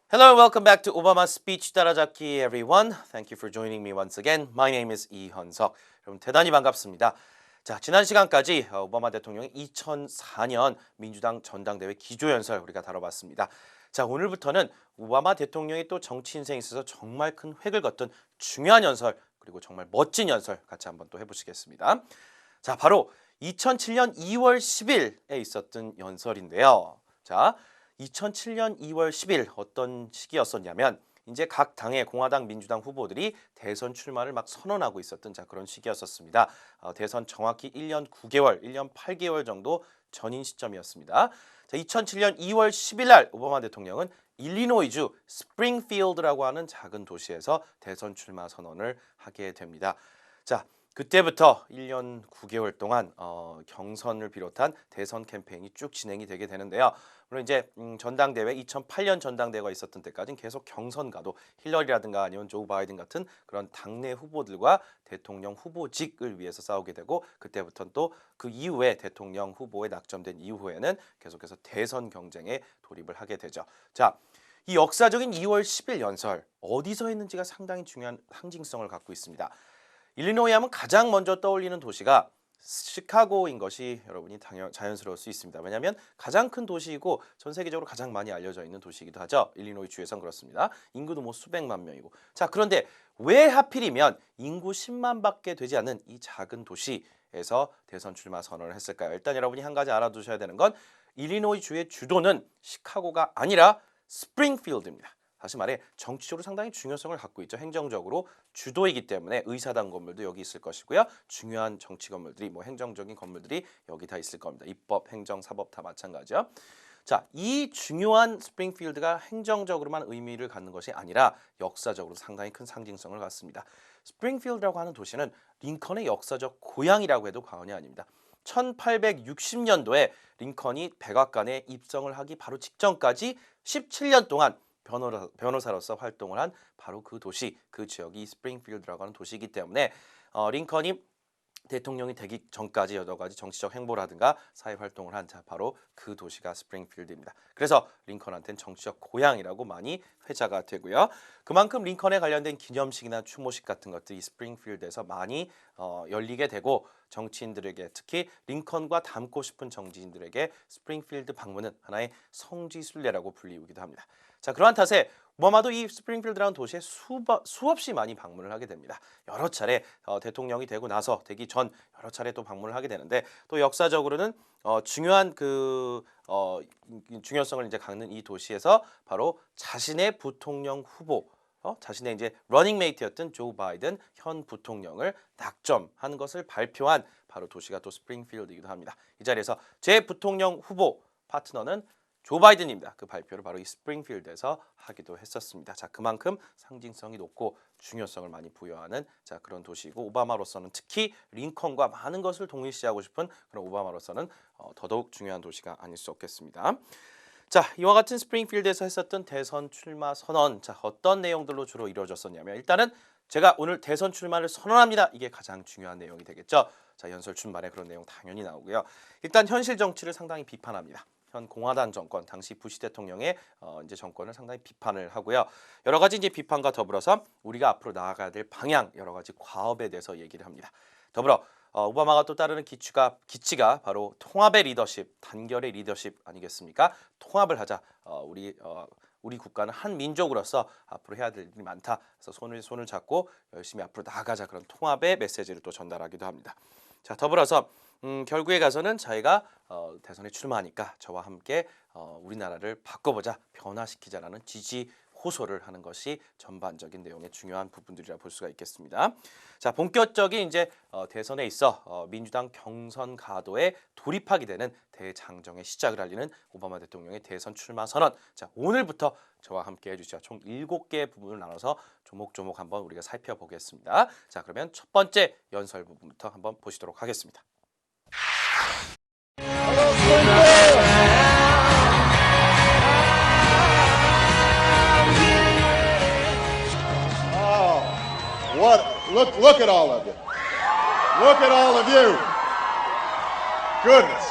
Hello and welcome back to Obama Speech 따라잡기 everyone. Thank you for joining me once again. My name is 이현석. 여러분 대단히 반갑습니다. 자, 지난 시간까지 오바마 대통령의 2004년 민주당 전당대회 기조연설 우리가 다뤄봤습니다. 자, 오늘부터는 오바마 대통령의 또 정치 인생에 있어서 정말 큰 획을 걷던 중요한 연설 그리고 정말 멋진 연설 같이 한번 또 해보시겠습니다. 자, 바로 2007년 2월 10일에 있었던 연설인데요. 자, 2007년 2월 10일 어떤 시기였었냐면 이제 각 당의 공화당, 민주당 후보들이 대선 출마를 막 선언하고 있었던 그런 시기였었습니다. 대선 정확히 1년 9개월, 1년 8개월 정도 전인 시점이었습니다. 자, 2007년 2월 10일 날 오바마 대통령은 일리노이주 스프링필드라고 하는 작은 도시에서 대선 출마 선언을 하게 됩니다. 자, 그때부터 1년 9개월 동안 경선을 비롯한 대선 캠페인이 쭉 진행이 되게 되는데요. 물론 이제 전당대회 2008년 전당대회가 있었던 때까지는 계속 경선가도 힐러리라든가 아니면 조 바이든 같은 그런 당내 후보들과 대통령 후보직을 위해서 싸우게 되고 그때부터는 또 그 이후에 대통령 후보에 낙점된 이후에는 계속해서 대선 경쟁에 돌입을 하게 되죠. 자, 이 역사적인 2월 10일 연설 어디서 했는지가 상당히 중요한 상징성을 갖고 있습니다. 일리노이 하면 가장 먼저 떠올리는 도시가 시카고인 것이 여러분이 자연스러울 수 있습니다. 왜냐하면 가장 큰 도시이고 전 세계적으로 가장 많이 알려져 있는 도시이기도 하죠. 일리노이 주에선 그렇습니다. 인구도 뭐 수백만 명이고. 자, 그런데 왜 하필이면 인구 10만밖에 되지 않는 이 작은 도시에서 대선 출마 선언을 했을까요? 일단 여러분이 한 가지 알아두셔야 되는 건 일리노이 주의 주도는 시카고가 아니라 스프링필드입니다. 다시 말해 정치적으로 상당히 중요성을 갖고 있죠. 행정적으로 주도이기 때문에 의사당 건물도 여기 있을 것이고요. 중요한 정치 건물들이 행정적인 건물들이 여기 다 있을 겁니다. 입법, 행정, 사법 다 마찬가지죠. 자, 이 중요한 스프링필드가 행정적으로만 의미를 갖는 것이 아니라 역사적으로 상당히 큰 상징성을 갖습니다. 스프링필드라고 하는 도시는 링컨의 역사적 고향이라고 해도 과언이 아닙니다. 1860년도에 링컨이 백악관에 입성을 하기 바로 직전까지 17년 동안 변호사로서 활동을 한 바로 그 도시, 그 지역이 스프링필드라고 하는 도시이기 때문에 링컨이 대통령이 되기 전까지 여러 가지 정치적 행보라든가 사회활동을 한 바로 그 도시가 스프링필드입니다. 그래서 링컨한테는 정치적 고향이라고 많이 회자가 되고요. 그만큼 링컨에 관련된 기념식이나 추모식 같은 것들이 스프링필드에서 많이 열리게 되고 정치인들에게 특히 링컨과 닮고 싶은 정치인들에게 스프링필드 방문은 하나의 성지순례라고 불리우기도 합니다. 자, 그러한 탓에 오바마도 이 스프링필드라는 도시에 수없이 많이 방문을 하게 됩니다. 여러 차례 대통령이 되고 나서 되기 전 여러 차례 또 방문을 하게 되는데 또 역사적으로는 중요한 중요성을 이제 갖는 이 도시에서 바로 자신의 부통령 후보 자신의 이제 러닝메이트였던 조 바이든 현 부통령을 낙점하는 것을 발표한 바로 도시가 또 스프링필드이기도 합니다. 이 자리에서 제 부통령 후보 파트너는 조 바이든입니다. 그 발표를 바로 이 스프링필드에서 하기도 했었습니다. 자, 그만큼 상징성이 높고 중요성을 많이 부여하는 그런 도시이고 오바마로서는 특히 링컨과 많은 것을 동일시하고 싶은 그런 오바마로서는 더더욱 중요한 도시가 아닐 수 없겠습니다. 자, 이와 같은 스프링필드에서 했었던 대선 출마 선언, 자, 어떤 내용들로 주로 이루어졌었냐면 일단은 제가 오늘 대선 출마를 선언합니다. 이게 가장 중요한 내용이 되겠죠. 자, 연설 출마에 그런 내용 당연히 나오고요. 일단 현실 정치를 상당히 비판합니다. 현 공화당 정권, 당시 부시 대통령의 이제 정권을 상당히 비판을 하고요. 여러 가지 이제 비판과 더불어서 우리가 앞으로 나아가야 될 방향, 여러 가지 과업에 대해서 얘기를 합니다. 더불어 오바마가 또 따르는 기치가 바로 통합의 리더십, 단결의 리더십 아니겠습니까? 통합을 하자. 우리 국가는 한 민족으로서 앞으로 해야 될 일이 많다. 그래서 손을 잡고 열심히 앞으로 나아가자. 그런 통합의 메시지를 또 전달하기도 합니다. 자, 더불어서 결국에 가서는 자기가 대선에 출마하니까 저와 함께 우리나라를 바꿔보자, 변화시키자라는 지지 호소를 하는 것이 전반적인 내용의 중요한 부분들이라 볼 수가 있겠습니다. 자, 본격적인 이제 대선에 있어 민주당 경선 가도에 돌입하게 되는 대장정의 시작을 알리는 오바마 대통령의 대선 출마 선언. 자, 오늘부터 저와 함께 해주시죠. 총 7개의 부분을 나눠서 조목조목 한번 우리가 살펴보겠습니다. 자, 그러면 첫 번째 연설 부분부터 한번 보시도록 하겠습니다. Look at all of you. Look at all of you. Goodness.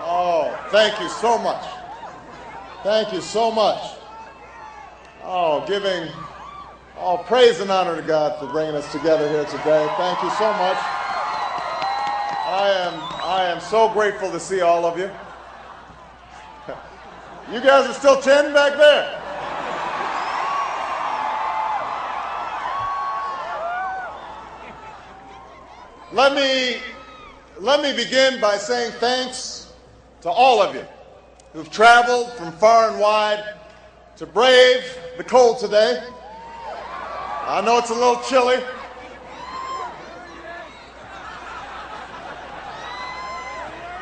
Oh, thank you so much. Thank you so much. Oh, giving all praise and honor to God for bringing us together here today. Thank you so much. I am so grateful to see all of you. You guys are still chanting back there. Let me begin by saying thanks to all of you who've traveled from far and wide to brave the cold today. I know it's a little chilly.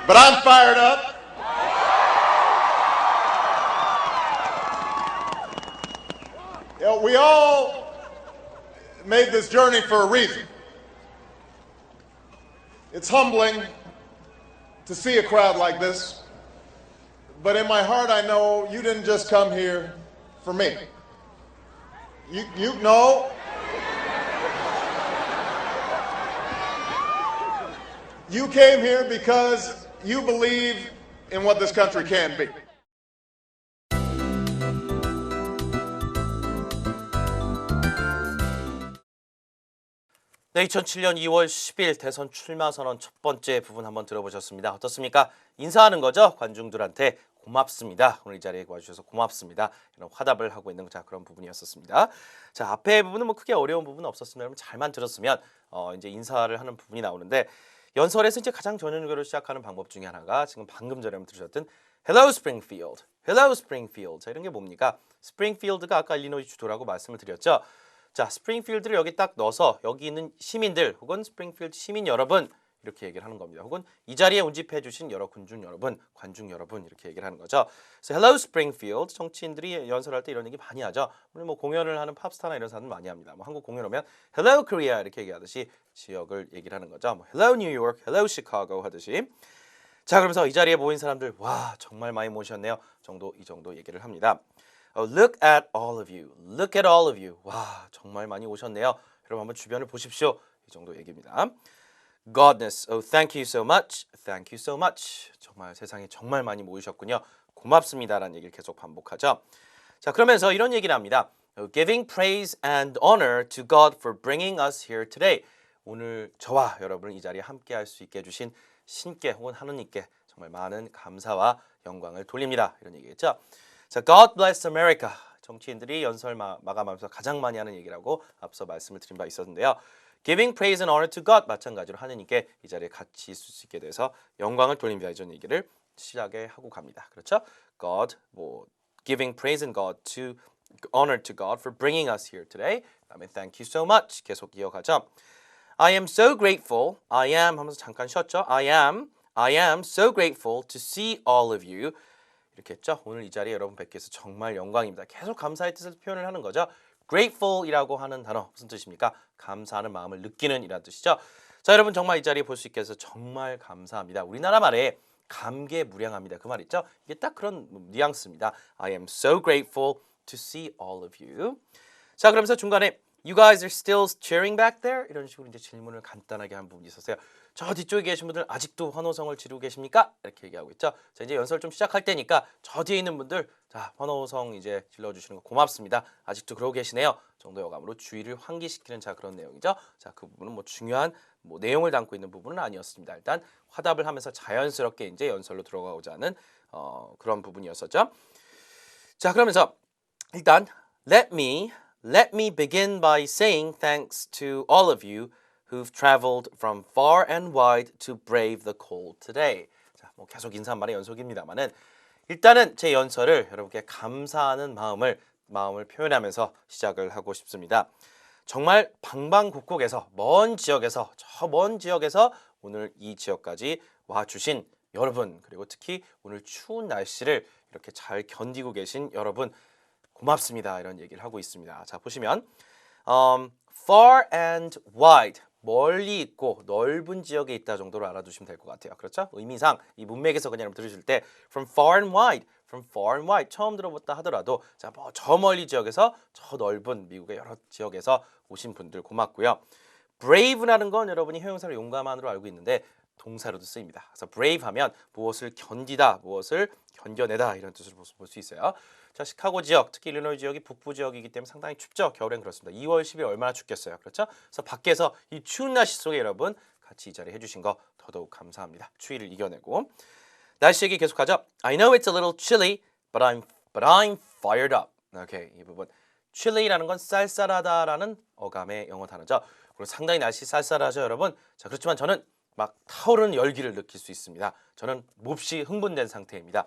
But I'm fired up. You know, we all made this journey for a reason. It's humbling to see a crowd like this, but in my heart I know you didn't just come here for me. You know, you came here because you believe in what this country can be. 네, 2007년 2월 10일 대선 출마 선언 첫 번째 부분 한번 들어보셨습니다. 어떻습니까? 인사하는 거죠? 관중들한테 고맙습니다. 오늘 이 자리에 와주셔서 고맙습니다. 이런 화답을 하고 있는 그런 부분이었습니다. 자, 앞에 부분은 뭐 크게 어려운 부분은 없었습니다. 여러분 잘만 들었으면 이제 인사를 하는 부분이 나오는데 연설에서 이제 가장 전연결을 시작하는 방법 중에 하나가 지금 방금 전에 들으셨던 Hello Springfield, Hello Springfield. 자, 이런 게 뭡니까? 스프링필드가 아까 일리노이 주도라고 말씀을 드렸죠. 자, 스프링필드를 여기 딱 넣어서 여기 있는 시민들 혹은 스프링필드 시민 여러분 이렇게 얘기를 하는 겁니다. 혹은 이 자리에 운집해 주신 여러 군중 여러분, 관중 여러분 이렇게 얘기를 하는 거죠. 그래서 Hello Springfield 정치인들이 연설할 때 이런 얘기 많이 하죠. 오늘 뭐 공연을 하는 팝스타나 이런 사람들 많이 합니다. 뭐 한국 공연 오면 Hello Korea 이렇게 얘기하듯이 지역을 얘기를 하는 거죠. 뭐 Hello New York, Hello Chicago 하듯이. 자, 그러면서 이 자리에 모인 사람들 와 정말 많이 모셨네요. 이 정도 얘기를 합니다. Look at all of you. Look at all of you. 와, 정말 많이 오셨네요. 여러분 한번 주변을 보십시오. 이 정도 얘기입니다. Godness. Oh, thank you so much. Thank you so much. 정말 세상에 정말 많이 모이셨군요. 고맙습니다라는 얘기를 계속 반복하죠. 자, 그러면서 이런 얘기를 합니다. Giving praise and honor to God for bringing us here today. 오늘 저와 여러분을 이 자리에 함께 할 수 있게 해주신 신께 혹은 하느님께 정말 많은 감사와 영광을 돌립니다. 이런 얘기겠죠. 자, God bless America. 정치인들이 연설 마감하면서 가장 많이 하는 얘기라고 앞서 말씀을 드린 바 있었는데요. Giving praise and honor to God. 마찬가지로 하느님께 이 자리에 같이 있을 수 있게 돼서 영광을 돌립니다. 이런 얘기를 시작에 하고 갑니다. 그렇죠? God, giving praise and honor to God for bringing us here today. 그다음에 thank you so much. 계속 이어가죠. I am so grateful. I am 하면서 잠깐 쉬었죠. I am so grateful to see all of you. 이렇게 했죠. 오늘 이 자리에 여러분 뵙게 해서 정말 영광입니다. 계속 감사의 뜻을 표현을 하는 거죠. grateful이라고 하는 단어 무슨 뜻입니까? 감사하는 마음을 느끼는 이라는 뜻이죠. 자, 여러분 정말 이 자리에 볼 수 있게 해서 정말 감사합니다. 우리나라 말에 감개무량합니다. 그 말 있죠? 이게 딱 그런 뉘앙스입니다. I am so grateful to see all of you. 자, 그러면서 중간에 You guys are still cheering back there? 이런 식으로 이제 질문을 간단하게 한 부분이 있었어요. 저 뒤쪽에 계신 분들 아직도 환호성을 지르고 계십니까? 이렇게 얘기하고 있죠. 자, 이제 연설 좀 시작할 때니까 저 뒤에 있는 분들 자, 환호성 이제 질러주시는 거 고맙습니다. 아직도 그러고 계시네요. 정도 여감으로 주의를 환기시키는 자 그런 내용이죠. 자, 그 부분은 뭐 중요한 내용을 담고 있는 부분은 아니었습니다. 일단 화답을 하면서 자연스럽게 이제 연설로 들어가고자 하는 그런 부분이었었죠. 자, 그러면서 일단 Let me begin by saying thanks to all of you who've traveled from far and wide to brave the cold today. 자, 뭐 계속 인사한 말의 연속입니다만은 일단은 제 연설을 여러분께 감사하는 마음을 표현하면서 시작을 하고 싶습니다. 정말 방방곡곡에서 먼 지역에서 저 먼 지역에서 오늘 이 지역까지 와주신 여러분 그리고 특히 오늘 추운 날씨를 이렇게 잘 견디고 계신 여러분 고맙습니다. 이런 얘기를 하고 있습니다. 자, 보시면 far and wide 멀리 있고 넓은 지역에 있다 정도로 알아두시면 될 것 같아요. 그렇죠? 의미상 이 문맥에서 그냥 들으실 때 from far and wide 처음 들어봤다 하더라도 자, 뭐 저 멀리 지역에서 저 넓은 미국의 여러 지역에서 오신 분들 고맙고요. brave라는 건 여러분이 형용사로 용감한으로 알고 있는데 동사로도 쓰입니다. 그래서 brave 하면 무엇을 견디다, 무엇을 견뎌내다 이런 뜻으로 볼 수 있어요. 자, 시카고 지역, 특히 일리노이 지역이 북부 지역이기 때문에 상당히 춥죠. 겨울엔 그렇습니다. 2월, 10일 얼마나 춥겠어요. 그렇죠? 그래서 밖에서 이 추운 날씨 속에 여러분 같이 이 자리 해주신 거 더더욱 감사합니다. 추위를 이겨내고. 날씨 얘기 계속하죠. I know it's a little chilly, but I'm fired up. 오케이, 이 부분. chilly라는 건 쌀쌀하다라는 어감의 영어 단어죠. 그리고 상당히 날씨 쌀쌀하죠, 여러분. 자, 그렇지만 저는 막 타오르는 열기를 느낄 수 있습니다. 저는 몹시 흥분된 상태입니다.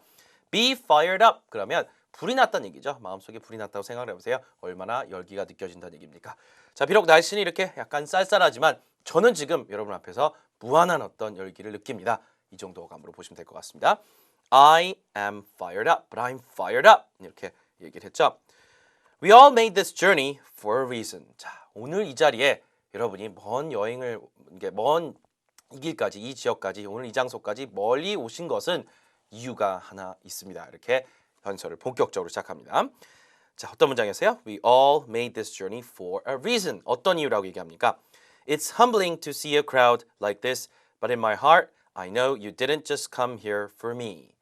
Be fired up 그러면 불이 났다는 얘기죠. 마음속에 불이 났다고 생각을 해보세요. 얼마나 열기가 느껴진다는 얘기입니까? 자, 비록 날씨는 이렇게 약간 쌀쌀하지만 저는 지금 여러분 앞에서 무한한 어떤 열기를 느낍니다. 이 정도 어감으로 보시면 될 것 같습니다. I am fired up, but I'm fired up 이렇게 얘기를 했죠. We all made this journey for a reason. 자, 오늘 이 자리에 여러분이 먼 여행을 먼 이 길까지 이 지역까지 오늘 이 장소까지 멀리 오신 것은 이유가 하나 있습니다. 이렇게 현설을 본격적으로 시작합니다. 자, 어떤 문장이었어요? We all made this journey for a reason. 어떤 이유라고 얘기합니까? It's humbling to see a crowd like this, but in my heart, I know you didn't just come here for me.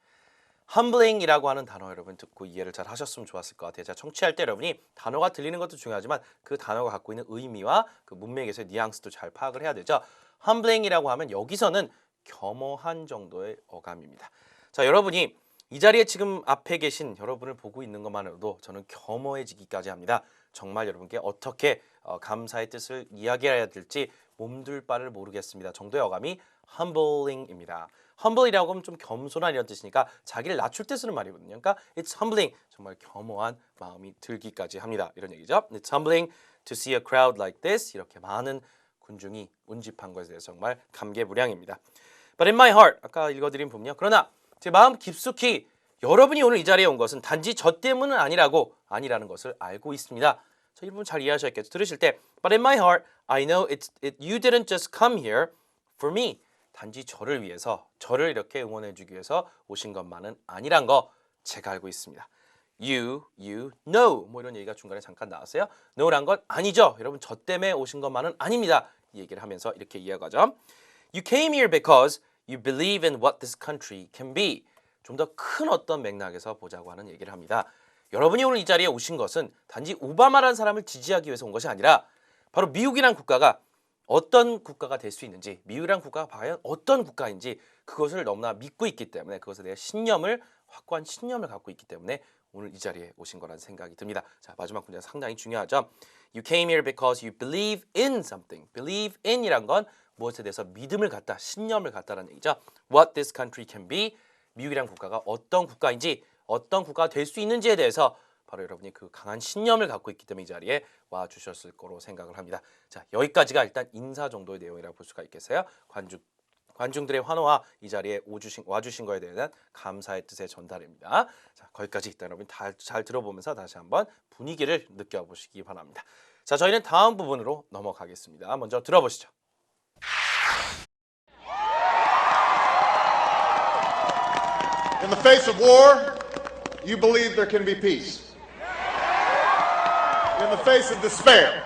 humbling이라고 하는 단어 여러분 듣고 이해를 잘 하셨으면 좋았을 것 같아요. 제가 청취할 때 여러분이 단어가 들리는 것도 중요하지만 그 단어가 갖고 있는 의미와 그 문맥에서의 뉘앙스도 잘 파악을 해야 되죠. humbling이라고 하면 여기서는 겸허한 정도의 어감입니다. 자, 여러분이 이 자리에 지금 앞에 계신 여러분을 보고 있는 것만으로도 저는 겸허해지기까지 합니다. 정말 여러분께 어떻게 감사의 뜻을 이야기해야 될지 몸둘 바를 모르겠습니다. 정도의 어감이 humbling입니다. humble이라고 하면 좀 겸손한 이런 뜻이니까 자기를 낮출 때 쓰는 말이거든요. 그러니까 it's humbling, 정말 겸허한 마음이 들기까지 합니다. 이런 얘기죠. It's humbling to see a crowd like this. 이렇게 많은 군중이 운집한 것에 대해서 정말 감개무량입니다. But in my heart, 아까 읽어드린 부분이요. 그러나 제 마음 깊숙이 여러분이 오늘 이 자리에 온 것은 단지 저 때문은 아니라는 것을 알고 있습니다. 자, 이 부분 잘 이해하셨겠죠? 들으실 때 But in my heart, I know you didn't just come here for me. 단지 저를 위해서, 저를 이렇게 응원해주기 위해서 오신 것만은 아니란 거 제가 알고 있습니다. You know. 뭐 이런 얘기가 중간에 잠깐 나왔어요. know란 건 아니죠. 여러분 저 때문에 오신 것만은 아닙니다. 이 얘기를 하면서 이렇게 이해가죠. You came here because you believe in what this country can be. 좀 더 큰 어떤 맥락에서 보자고 하는 얘기를 합니다. 여러분이 오늘 이 자리에 오신 것은 단지 오바마라는 사람을 지지하기 위해서 온 것이 아니라 바로 미국이란 국가가 어떤 국가가 될 수 있는지, 미국이란 국가가 과연 어떤 국가인지 그것을 너무나 믿고 있기 때문에 그것에 대해 확고한 신념을 갖고 있기 때문에 오늘 이 자리에 오신 거라는 생각이 듭니다. 자, 마지막 문제가 상당히 중요하죠. You came here because you believe in something. Believe in이란 건 무엇에 대해서 믿음을 갖다, 신념을 갖다라는 얘기죠. What this country can be. 미국이란 국가가 어떤 국가인지, 어떤 국가가 될 수 있는지에 대해서 바로 여러분이 그 강한 신념을 갖고 있기 때문에 이 자리에 와주셨을 거로 생각을 합니다. 자, 여기까지가 일단 인사 정도의 내용이라고 볼 수가 있겠어요. 관중들의 환호와 이 자리에 와주신 거에 대한 감사의 뜻의 전달입니다. 자, 거기까지 일단 여러분 잘 들어보면서 다시 한번 분위기를 느껴보시기 바랍니다. 자, 저희는 다음 부분으로 넘어가겠습니다. 먼저 들어보시죠. In the face of war, you believe there can be peace. In the face of despair,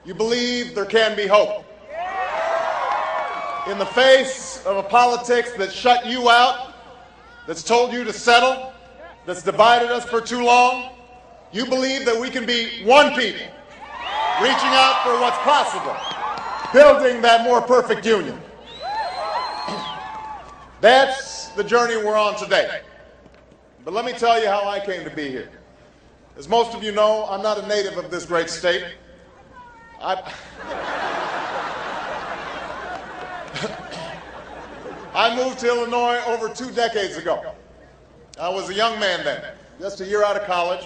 you believe there can be hope. In the face of a politics that shut you out, that's told you to settle, that's divided us for too long, you believe that we can be one people, reaching out for what's possible, building that more perfect union. That's the journey we're on today. But let me tell you how I came to be here. As most of you know, I'm not a native of this great state. I moved to Illinois over 2 decades ago. I was a young man then, just a year out of college.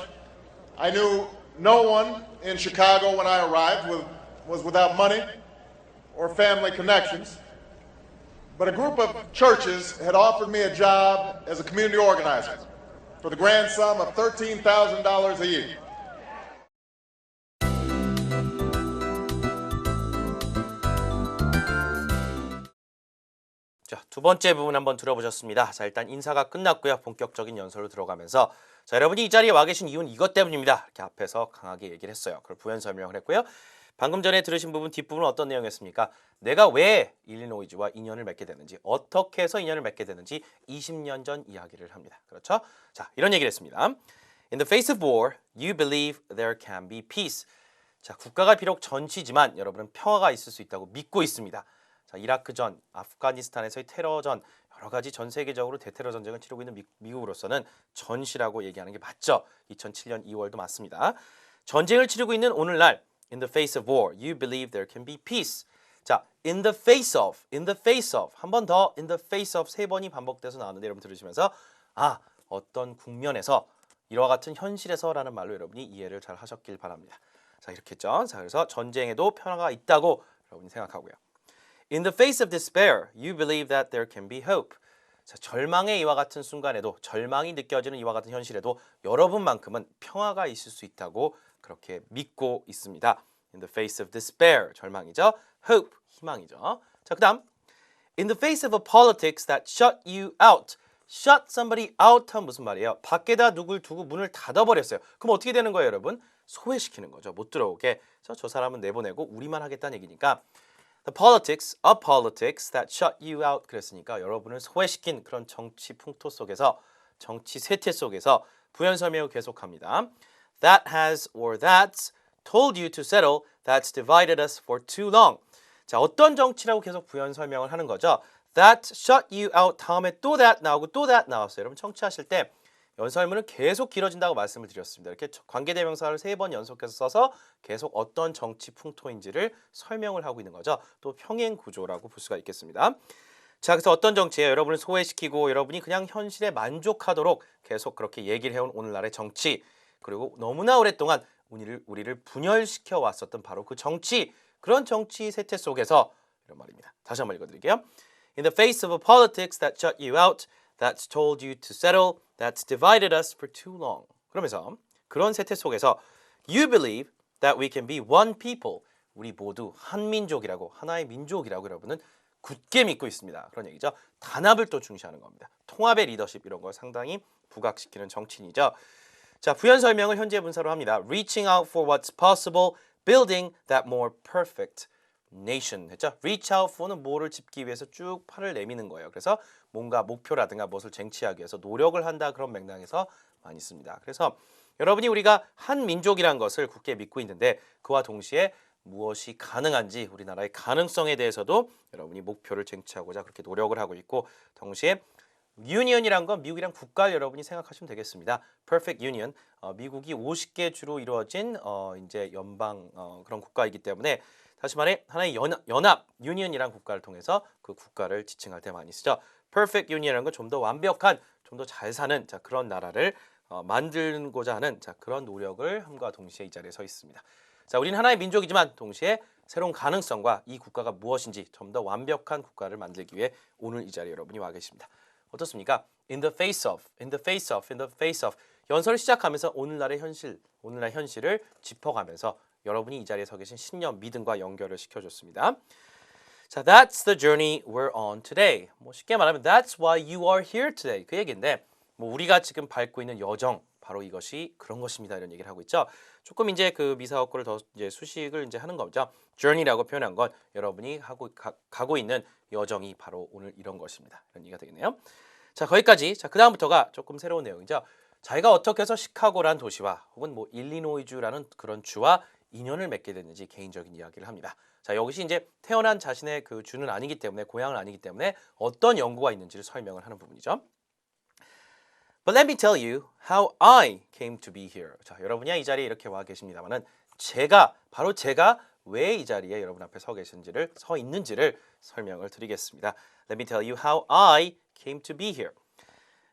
I knew no one in Chicago when I arrived was without money or family connections. But a group of churches had offered me a job as a community organizer for the grand sum of $13,000 a year. 자, 두 번째 부분 한번 들어보셨습니다. 자, 일단 인사가 끝났고요. 본격적인 연설로 들어가면서 자, 여러분이 이 자리에 와 계신 이유는 이것 때문입니다. 이렇게 앞에서 강하게 얘기를 했어요. 그걸 부연 설명을 했고요. 방금 전에 들으신 부분 뒷부분은 어떤 내용이었습니까? 내가 왜 일리노이주와 인연을 맺게 되는지, 어떻게 해서 인연을 맺게 되는지 20년 전 이야기를 합니다. 그렇죠? 자, 이런 얘기를 했습니다. In the face of war, you believe there can be peace. 자, 국가가 비록 전치지만 여러분은 평화가 있을 수 있다고 믿고 있습니다. 자, 이라크전, 아프가니스탄에서의 테러전, 여러 가지 전 세계적으로 대테러 전쟁을 치르고 있는 미국으로서는 전시라고 얘기하는 게 맞죠. 2007년 2월도 맞습니다. 전쟁을 치르고 있는 오늘날 In the face of war, you believe there can be peace. 자, in the face of 한 번 더 in the face of 세 번이 반복돼서 나오는데 여러분 들으시면서 어떤 국면에서 이와 같은 현실에서라는 말로 여러분이 이해를 잘 하셨길 바랍니다. 자, 이렇게 했죠. 자, 그래서 전쟁에도 평화가 있다고 여러분이 생각하고요. In the face of despair, you believe that there can be hope. 자, 절망의 이와 같은 순간에도 절망이 느껴지는 이와 같은 현실에도 여러분만큼은 평화가 있을 수 있다고 그렇게 믿고 있습니다. In the face of despair, 절망이죠. Hope, 희망이죠. 자, 그다음 In the face of a politics that shut you out. Shut somebody out 하면 무슨 말이에요? 밖에다 누굴 두고 문을 닫아버렸어요. 그럼 어떻게 되는 거예요, 여러분? 소외시키는 거죠. 못 들어오게. 그래서 저 사람은 내보내고 우리만 하겠다는 얘기니까 The politics, a politics that shut you out. 그랬으니까 여러분을 소외시킨 그런 정치 풍토 속에서 정치 세태 속에서 부연 설명을 계속합니다. That has or that's told you to settle. That's divided us for too long. 자, 어떤 정치라고 계속 부연 설명을 하는 거죠. That shut you out 다음에 또 that 나오고 또 that 나왔어요. 여러분 청취하실 때 연설문은 계속 길어진다고 말씀을 드렸습니다. 이렇게 관계대명사를 3번 연속해서 써서 계속 어떤 정치 풍토인지를 설명을 하고 있는 거죠. 또 평행 구조라고 볼 수가 있겠습니다. 자, 그래서 어떤 정치예요? 여러분을 소외시키고 여러분이 그냥 현실에 만족하도록 계속 그렇게 얘기를 해온 오늘날의 정치. 그리고 너무나 오랫동안 우리를 분열시켜 왔었던 바로 그 정치. 그런 정치 세태 속에서 이런 말입니다. 다시 한번 읽어드릴게요. In the face of a politics that shut you out, that's told you to settle, that's divided us for too long. 그러면서 그런 세태 속에서 you believe that we can be one people. 우리 모두 한 민족이라고, 하나의 민족이라고 여러분은 굳게 믿고 있습니다. 그런 얘기죠. 단합을 또 중시하는 겁니다. 통합의 리더십 이런 걸 상당히 부각시키는 정치인이죠. 자, 부연 설명을 현재 분사로 합니다. Reaching out for what's possible, building that more perfect nation 했죠. Reach out for는 뭐를 짚기 위해서 쭉 팔을 내미는 거예요. 그래서 뭔가 목표라든가 무엇을 쟁취하기 위해서 노력을 한다 그런 맥락에서 많이 씁니다. 그래서 여러분이 우리가 한 민족이라는 것을 굳게 믿고 있는데 그와 동시에 무엇이 가능한지 우리나라의 가능성에 대해서도 여러분이 목표를 쟁취하고자 그렇게 노력을 하고 있고 동시에 유니언이란 건 미국이란 국가를 여러분이 생각하시면 되겠습니다. Perfect Union, 미국이 50개 주로 이루어진 이제 연방 그런 국가이기 때문에 다시 말해 하나의 연합 유니언이란 국가를 통해서 그 국가를 지칭할 때 많이 쓰죠. Perfect Union이라는 건 좀 더 완벽한, 좀 더 잘 사는 자, 그런 나라를 만들고자 하는 자, 그런 노력을 함과 동시에 이 자리에 서 있습니다. 자, 우리는 하나의 민족이지만 동시에 새로운 가능성과 이 국가가 무엇인지 좀 더 완벽한 국가를 만들기 위해 오늘 이 자리에 여러분이 와 계십니다. 어떻습니까? In the face of, in the face of, in the face of 연설을 시작하면서 오늘날의 현실, 오늘날 현실을 짚어가면서 여러분이 이 자리에 서 계신 신념, 믿음과 연결을 시켜줬습니다. 자, that's the journey we're on today. 뭐 쉽게 말하면 that's why you are here today. 그 얘기인데 뭐 우리가 지금 밟고 있는 여정 바로 이것이 그런 것입니다. 이런 얘기를 하고 있죠. 조금 이제 그 미사어구를 더 이제 수식을 이제 하는 거죠. journey라고 표현한 건 여러분이 가고 있는 여정이 바로 오늘 이런 것입니다. 이런 얘기가 되겠네요. 자, 거기까지. 자, 그 다음부터가 조금 새로운 내용이죠. 자기가 어떻게 해서 시카고라는 도시와 혹은 뭐 일리노이주라는 그런 주와 인연을 맺게 됐는지 개인적인 이야기를 합니다. 자, 여기서 이제 태어난 자신의 그 주는 아니기 때문에 고향은 아니기 때문에 어떤 연구가 있는지를 설명을 하는 부분이죠. But let me tell you how I came to be here. 자, 여러분이 이 자리에 이렇게 와 계십니다만은 바로 제가 왜 이 자리에 여러분 앞에 서 있는지를 설명을 드리겠습니다. Let me tell you how I came to be here.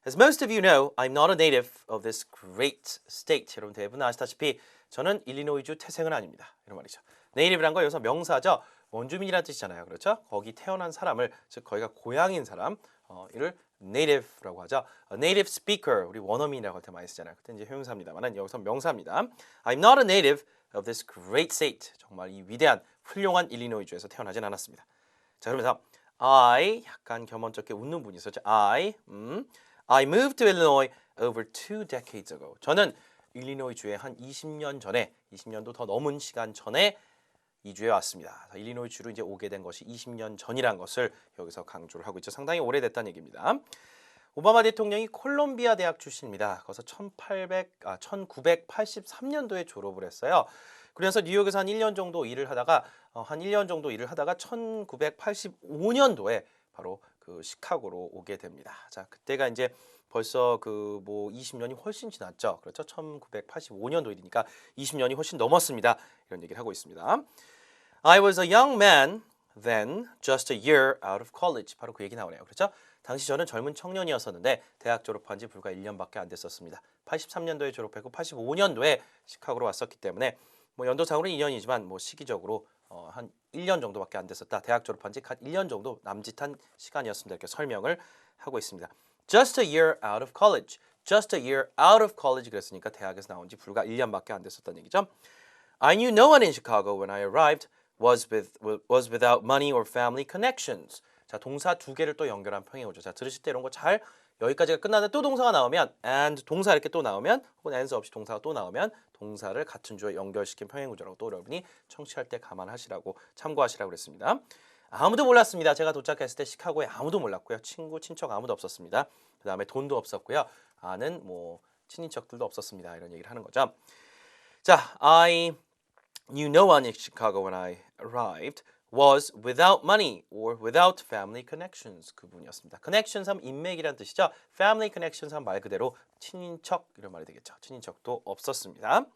As most of you know, I'm not a native of this great state. 여러분 대부분 아시다시피 저는 일리노이주 태생은 아닙니다. 이런 말이죠. native란 거 여기서 명사죠. 원주민이라는 뜻이잖아요. 그렇죠? 거기 태어난 사람을, 즉 거기가 고향인 사람, 이를 native라고 하죠. A native speaker, 우리 원어민이라고 할 때 많이 쓰잖아요. 그때 이제 형용사입니다만 여기서 명사입니다. I'm not a native of this great state. 정말 이 위대한, 훌륭한 일리노이주에서 태어나진 않았습니다. 자, 그러면서 I, 약간 겸언쩍게 웃는 분이 있었죠. I moved to Illinois over 2 decades ago. 저는 일리노이주에 한 20년 전에, 20년도 더 넘은 시간 전에 이주해 왔습니다. 일리노이 주로 이제 오게 된 것이 20년 전이란 것을 여기서 강조를 하고 있죠. 상당히 오래됐다는 얘기입니다. 오바마 대통령이 콜롬비아 대학 출신입니다. 거기서 1983년도에 졸업을 했어요. 그래서 뉴욕에서 한 1년 정도 일을 하다가 1985년도에 바로 그 시카고로 오게 됩니다. 자, 그때가 이제 벌써 그 뭐 20년이 훨씬 지났죠. 그렇죠? 1985년도 일이니까 20년이 훨씬 넘었습니다. 이런 얘기를 하고 있습니다. I was a young man then, just a year out of college. 바로 그 얘기 나오네요. 그렇죠? 당시 저는 젊은 청년이었었는데 대학 졸업한 지 불과 1년밖에 안 됐었습니다. 83년도에 졸업했고 85년도에 시카고로 왔었기 때문에 뭐 연도상으로는 2년이지만 뭐 시기적으로 한 1년 정도밖에 안 됐었다. 대학 졸업한 지 한 1년 정도 남짓한 시간이었습니다. 이렇게 설명을 하고 있습니다. Just a year out of college. Just a year out of college 그랬으니까 대학에서 나온 지 불과 1년밖에 안 됐었다는 얘기죠. I knew no one in Chicago when I arrived was without money or family connections. 자, 동사 두 개를 또 연결한 평행 오죠. 자, 들으실 때 이런 거 잘 여기까지가 끝나는데 또 동사가 나오면 and 동사 이렇게 또 나오면 혹은 and 없이 동사가 또 나오면 동사를 같은 주어에 연결시킨 평행 구조라고 또 여러분이 청취할 때 감안하시라고 참고하시라고 그랬습니다. 아무도 몰랐습니다. 제가 도착했을 때 시카고에 아무도 몰랐고요. 친구, 친척 아무도 없었습니다. 그 다음에 돈도 없었고요. 아는 뭐 친인척들도 없었습니다. 이런 얘기를 하는 거죠. 자, I knew no one in Chicago when I arrived was without money or without family connections. 그 부분이었습니다. connections 하면 인맥이란 뜻이죠. family connections 하면 말 그대로 친인척 이런 말이 되겠죠. 친인척도 없었습니다.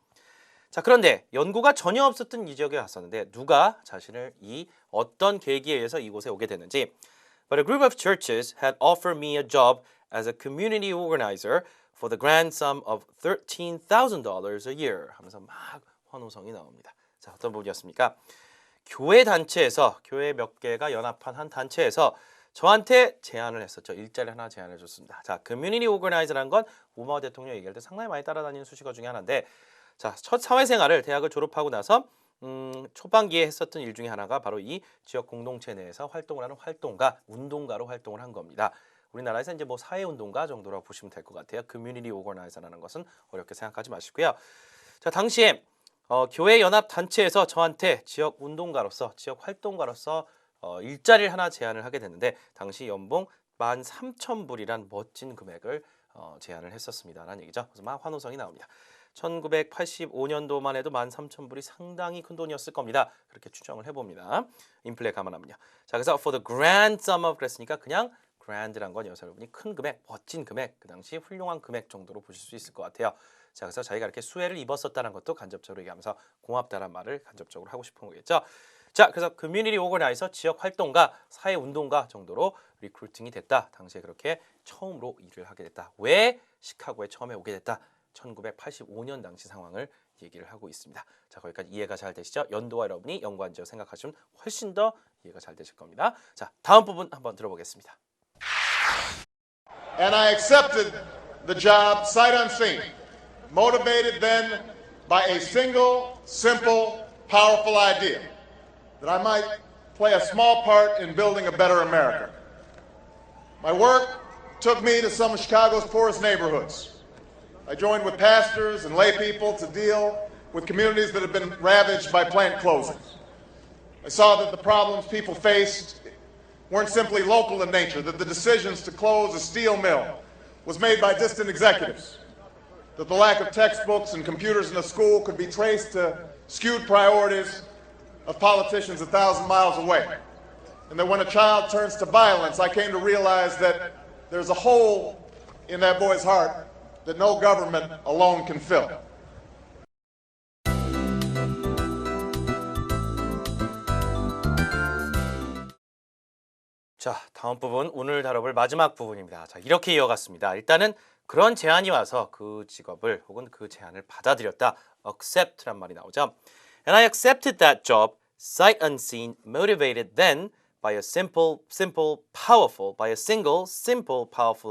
자, 그런데 연고가 전혀 없었던 이 지역에 갔었는데 누가 자신을 이 어떤 계기에 의해서 이곳에 오게 됐는지 But a group of churches had offered me a job as a community organizer for the grand sum of $13,000 a year 하면서 막 환호성이 나옵니다. 자, 어떤 부분이었습니까? 교회 단체에서 교회 몇 개가 연합한 한 단체에서 저한테 제안을 했었죠. 일자리 하나 제안해 줬습니다. 자, 커뮤니티 오거나이저라는 건 오바마 대통령 얘기할 때 상당히 많이 따라다니는 수식어 중에 하나인데 자, 첫 사회생활을 대학을 졸업하고 나서 초반기에 했었던 일 중에 하나가 바로 이 지역 공동체 내에서 활동을 하는 활동가, 운동가로 활동을 한 겁니다. 우리나라에서 이제 뭐 사회운동가 정도라고 보시면 될 것 같아요. 커뮤니티 오거나이저라는 것은 어렵게 생각하지 마시고요. 자, 당시에 교회 연합 단체에서 저한테 지역 운동가로서, 지역 활동가로서 일자리를 하나 제안을 하게 됐는데 당시 연봉 13,000불이란 멋진 금액을 제안을 했었습니다라는 얘기죠. 그래서 막 환호성이 나옵니다. 1985년도만 해도 13,000불이 상당히 큰 돈이었을 겁니다. 그렇게 추정을 해봅니다. 인플레 감안하면요. 자, 그래서 for the grand sum of 그랬으니까 그냥 grand란 건 여러분이 큰 금액, 멋진 금액, 그 당시 훌륭한 금액 정도로 보실 수 있을 것 같아요. 자, 그래서 자기가 이렇게 수혜를 입었었다는 것도 간접적으로 얘기하면서 고맙다는 말을 간접적으로 하고 싶은 거겠죠. 자, 그래서 커뮤니티 오거나이저, 지역 활동가, 사회 운동가 정도로 리크루팅이 됐다. 당시에 그렇게 처음으로 일을 하게 됐다. 왜 시카고에 처음에 오게 됐다? 1985년 당시 상황을 얘기를 하고 있습니다. 자, 거기까지 이해가 잘 되시죠? 연도와 여러분이 연관지어 생각하시면 훨씬 더 이해가 잘 되실 겁니다. 자, 다음 부분 한번 들어보겠습니다. And I accepted the job sight unseen, motivated then by a single, simple, powerful idea that I might play a small part in building a better America. My work took me to some of Chicago's poorest neighborhoods. I joined with pastors and lay people to deal with communities that have been ravaged by plant closings. I saw that the problems people faced weren't simply local in nature, that the decisions to close a steel mill was made by distant executives, that the lack of textbooks and computers in a school could be traced to skewed priorities of politicians 1,000 miles away, and that when a child turns to violence, I came to realize that there's a hole in that boy's heart that no government alone can fill. 자, 다음 부분 오늘 다뤄볼 마지막 부분입니다. 자, 이렇게 이어갔습니다. 일단은 그런 제안이 와서 그 직업을 혹은 그 제안을 받아들였다. accept란 말이 나오죠. And I accepted that job, sight unseen, motivated then by a single, powerful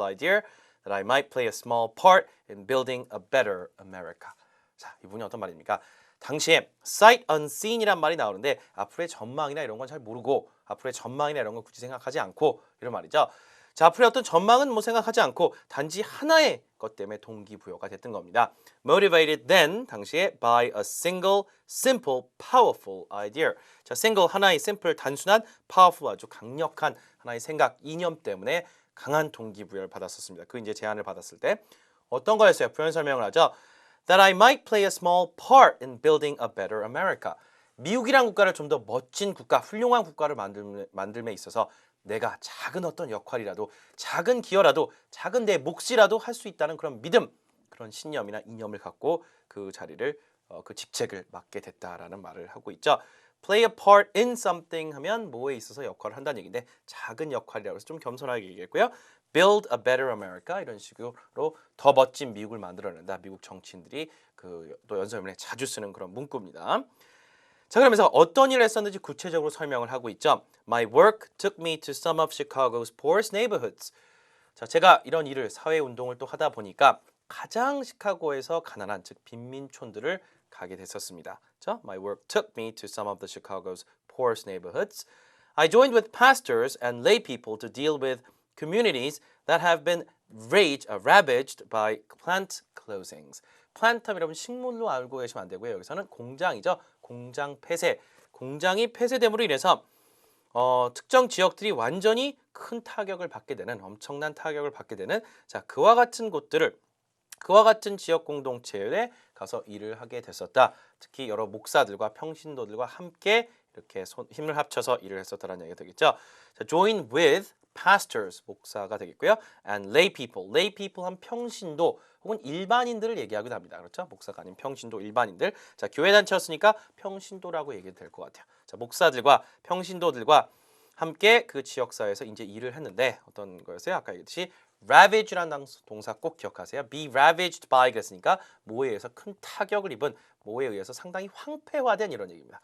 idea that I might play a small part in building a better America. 자, 이분이 어떤 말입니까? 당시에 sight unseen이란 말이 나오는데 앞으로의 전망이나 이런 건 잘 모르고 앞으로의 전망이나 이런 건 굳이 생각하지 않고 이런 말이죠. 자, 앞으로의 어떤 전망은 뭐 생각하지 않고 단지 하나의 것 때문에 동기부여가 됐던 겁니다. Motivated then, 당시에 by a single, simple, powerful idea. 자, single 하나의 simple, 단순한, powerful 아주 강력한 하나의 생각, 이념 때문에 강한 동기부여를 받았었습니다. 그 이제 제안을 받았을 때 어떤 거였어요? 표현 설명을 하죠. That I might play a small part in building a better America. 미국이란 국가를 좀 더 멋진 국가, 훌륭한 국가를 만들m에 있어서 내가 작은 어떤 역할이라도, 작은 기여라도, 작은 내 몫이라도 할 수 있다는 그런 믿음, 그런 신념이나 이념을 갖고 그 자리를, 그 직책을 맡게 됐다라는 말을 하고 있죠. Play a part in something 하면 뭐에 있어서 역할을 한다는 얘기인데 작은 역할이라고 해서 좀 겸손하게 얘기했고요. Build a better America 이런 식으로 더 멋진 미국을 만들어낸다. 미국 정치인들이 또 연설문에 자주 쓰는 그런 문구입니다. 자, 그러면서 어떤 일을 했었는지 구체적으로 설명을 하고 있죠. My work took me to some of Chicago's poorest neighborhoods. 자, 제가 이런 일을 사회운동을 또 하다 보니까 가장 시카고에서 가난한 즉 빈민촌들을 가게 됐었습니다. 자, My work took me to some of the Chicago's poorest neighborhoods. I joined with pastors and lay people to deal with communities that have been ravaged by plant closings. 플란트 하면 여러분 식물로 알고 계시면 안 되고요. 여기서는 공장이죠. 공장 폐쇄. 공장이 폐쇄됨으로 인해서 특정 지역들이 완전히 큰 타격을 받게 되는 엄청난 타격을 받게 되는 자, 그와 같은 곳들을 그와 같은 지역 공동체에 가서 일을 하게 됐었다. 특히 여러 목사들과 평신도들과 함께 이렇게 힘을 합쳐서 일을 했었다는 얘기가 되겠죠. 자, join with pastors 목사가 되겠고요. and lay people. lay people 한 평신도 혹은 일반인들을 얘기하기도 합니다. 그렇죠? 목사가 아닌 평신도 일반인들. 자, 교회 단체였으니까 평신도라고 얘기해도 될 것 같아요. 자, 목사들과 평신도들과 함께 그 지역 사회에서 이제 일을 했는데 어떤 거였어요? 아까 얘기했듯이 ravage라는 동사 꼭 기억하세요. be ravaged by 그랬으니까 뭐에 의해서 큰 타격을 입은 뭐에 의해서 상당히 황폐화된 이런 얘기입니다.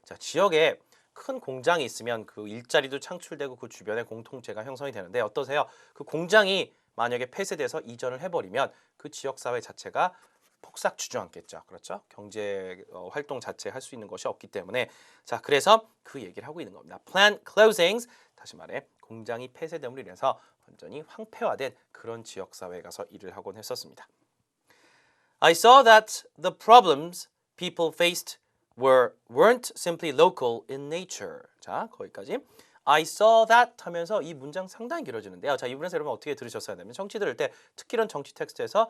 자, 지역에 큰 공장이 있으면 그 일자리도 창출되고 그 주변에 공통체가 형성이 되는데 어떠세요? 그 공장이 만약에 폐쇄돼서 이전을 해버리면 그 지역사회 자체가 폭삭 주저앉겠죠. 그렇죠? 경제 활동 자체 할 수 있는 것이 없기 때문에 자, 그래서 그 얘기를 하고 있는 겁니다. Plant closings, 다시 말해 공장이 폐쇄됨으로 인해서 완전히 황폐화된 그런 지역사회에 가서 일을 하곤 했었습니다. I saw that the problems people faced weren't simply local in nature. 자, 거기까지. I saw that 하면서 이 문장 상당히 길어지는데요. 자, 이 부분에서 여러분 어떻게 들으셨어야 되면 정치 들을 때 특히 이런 정치 텍스트에서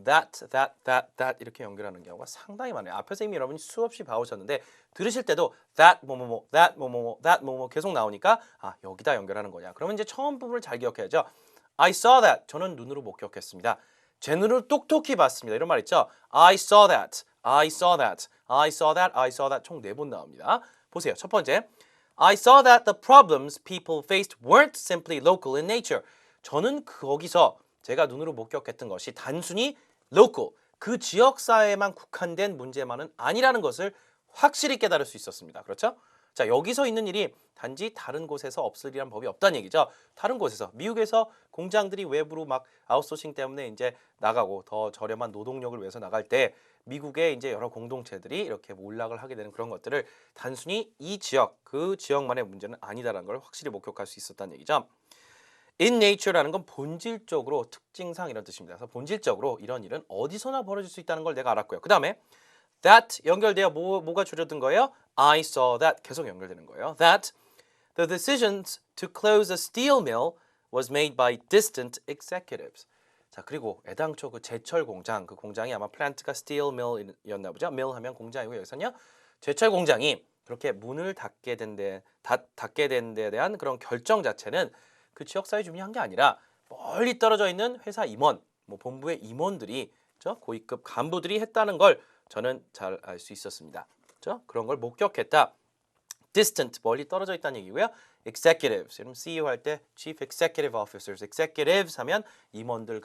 that 이렇게 연결하는 경우가 상당히 많아요. 앞에서 이미 여러분이 수없이 봐오셨는데 들으실 때도 that that 계속 나오니까 아, 여기다 연결하는 거냐. 그러면 이제 처음 부분을 잘 기억해야죠. I saw that. 저는 눈으로 목격했습니다. 제 눈으로 똑똑히 봤습니다. 이런 말 있죠. I saw that. I saw that. I saw that. I saw that. 총 4번 나옵니다. 보세요. 첫 번째. I saw that the problems people faced weren't simply local in nature. 저는 거기서 제가 눈으로 목격했던 것이 단순히 local, 그 지역사회에만 국한된 문제만은 아니라는 것을 확실히 깨달을 수 있었습니다. 그렇죠? 자, 여기서 있는 일이 단지 다른 곳에서 없을 일이란 법이 없다는 얘기죠. 다른 곳에서 미국에서 공장들이 외부로 막 아웃소싱 때문에 이제 나가고 더 저렴한 노동력을 위해서 나갈 때 미국의 이제 여러 공동체들이 이렇게 몰락을 하게 되는 그런 것들을 단순히 이 지역, 그 지역만의 문제는 아니다라는 걸 확실히 목격할 수 있었다는 얘기죠. In nature라는 건 본질적으로 특징상 이런 뜻입니다. 그래서 본질적으로 이런 일은 어디서나 벌어질 수 있다는 걸 내가 알았고요. 그 다음에 that 연결돼요. 뭐가 줄여든 거예요? I saw that 계속 연결되는 거예요. That the decisions to close a steel mill was made by distant executives. 자, 그리고 애당초 그 제철 공장, 그 공장이 아마 플랜트가 steel mill이었나 보죠. mill 하면 공장이고 여기서는요. 제철 공장이 그렇게 문을 닫게 된 데에 대한 그런 결정 자체는 그 지역사회 주민이 한 게 아니라 멀리 떨어져 있는 회사 임원, 뭐 본부의 임원들이 고위급 간부들이 했다는 걸 저는 잘 알 수 있었습니다. 그런 걸 목격했다. distant, 멀리 떨어져 있다는 얘기고요. executives, 여러분 CEO 할 때 chief executive officers, executives 하면 임원들,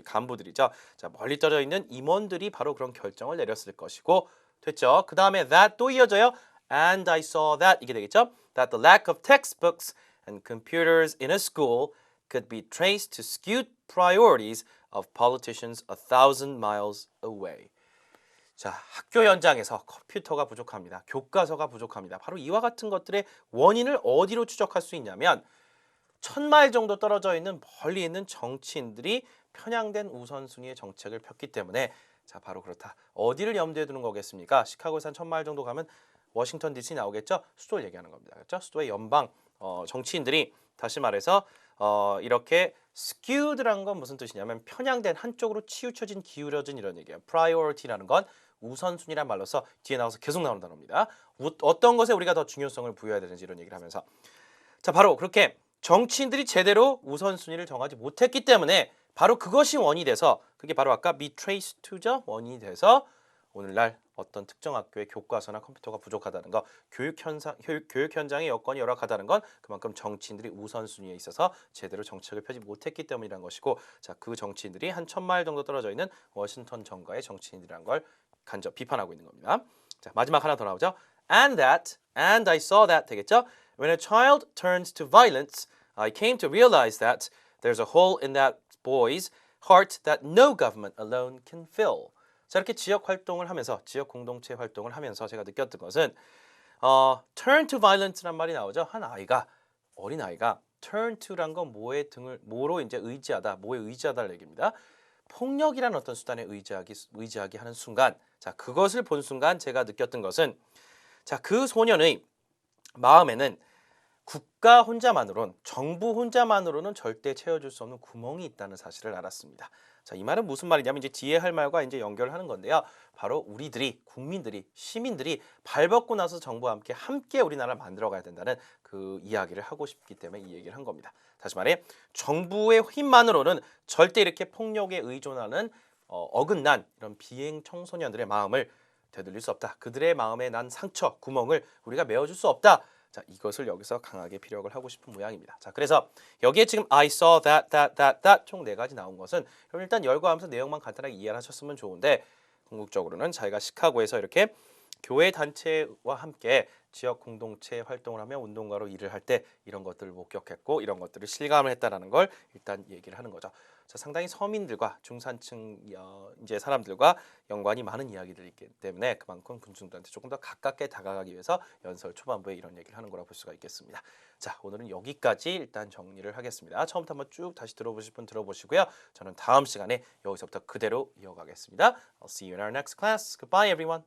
간부들이죠. 자, 멀리 떨어져 있는 임원들이 바로 그런 결정을 내렸을 것이고 됐죠. 그 다음에 that 또 이어져요. and I saw that 이게 되겠죠. that the lack of textbooks and computers in a school could be traced to skewed priorities of politicians 1,000 miles away. 자, 학교 현장에서 컴퓨터가 부족합니다. 교과서가 부족합니다. 바로 이와 같은 것들의 원인을 어디로 추적할 수 있냐면 1000마일 정도 떨어져 있는 멀리 있는 정치인들이 편향된 우선순위의 정책을 폈기 때문에 자 바로 그렇다. 어디를 염두에 두는 거겠습니까? 시카고에서 한 1000마일 정도 가면 워싱턴 DC 나오겠죠? 수도를 얘기하는 겁니다. 그렇죠? 수도의 연방 정치인들이 다시 말해서 이렇게 skewed라는 건 무슨 뜻이냐면 편향된 한쪽으로 치우쳐진 기울어진 이런 얘기예요. priority라는 건 우선순위란 말로서 뒤에 나와서 계속 나오는 단어입니다. 어떤 것에 우리가 더 중요성을 부여해야 되는지 이런 얘기를 하면서 자 바로 그렇게 정치인들이 제대로 우선순위를 정하지 못했기 때문에 바로 그것이 원인이 돼서 그게 바로 아까 betrays to죠. 원인이 돼서 오늘날 어떤 특정 학교의 교과서나 컴퓨터가 부족하다는 거, 교육 현장의 여건이 열악하다는 건 그만큼 정치인들이 우선순위에 있어서 제대로 정책을 펴지 못했기 때문이라는 것이고, 자 그 정치인들이 한 1000마일 정도 떨어져 있는 워싱턴 정가의 정치인들이라는 걸 간접 비판하고 있는 겁니다. 자 마지막 하나 더 나오죠. And I saw that 되겠죠? When a child turns to violence, I came to realize that there's a hole in that boy's heart that no government alone can fill. 자 이렇게 지역 활동을 하면서 지역 공동체 활동을 하면서 제가 느꼈던 것은 turn to violence란 말이 나오죠. 한 아이가 어린 아이가 turn to란 건 뭐로 이제 의지하다, 뭐에 의지하다를 얘기입니다. 폭력이라는 어떤 수단에 의지하기 하는 순간, 자 그것을 본 순간 제가 느꼈던 것은 자 그 소년의 마음에는 국가 혼자만으론, 정부 혼자만으로는 절대 채워줄 수 없는 구멍이 있다는 사실을 알았습니다. 자, 이 말은 무슨 말이냐면 이제 뒤에 할 말과 이제 연결하는 건데요. 바로 우리들이, 국민들이, 시민들이 발벗고 나서 정부와 함께 우리나라를 만들어 가야 된다는 그 이야기를 하고 싶기 때문에 이 얘기를 한 겁니다. 다시 말해, 정부의 힘만으로는 절대 이렇게 폭력에 의존하는 어긋난 이런 비행 청소년들의 마음을 되돌릴 수 없다. 그들의 마음에 난 상처, 구멍을 우리가 메워줄 수 없다. 자, 이것을 여기서 강하게 피력을 하고 싶은 모양입니다. 자, 그래서 여기에 지금 I saw that 총 4가지 나온 것은 일단 열거하면서 내용만 간단하게 이해를 하셨으면 좋은데 궁극적으로는 자기가 시카고에서 이렇게 교회 단체와 함께 지역 공동체 활동을 하며 운동가로 일을 할 때 이런 것들을 목격했고 이런 것들을 실감을 했다라는 걸 일단 얘기를 하는 거죠. 자, 상당히 서민들과 중산층 이제 사람들과 연관이 많은 이야기들이기 때문에 그만큼 군중들한테 조금 더 가깝게 다가가기 위해서 연설 초반부에 이런 얘기를 하는 거라 볼 수가 있겠습니다. 자, 오늘은 여기까지 일단 정리를 하겠습니다. 처음부터 한번 쭉 다시 들어보실 분 들어보시고요. 저는 다음 시간에 여기서부터 그대로 이어가겠습니다. I'll see you in our next class. Goodbye, everyone.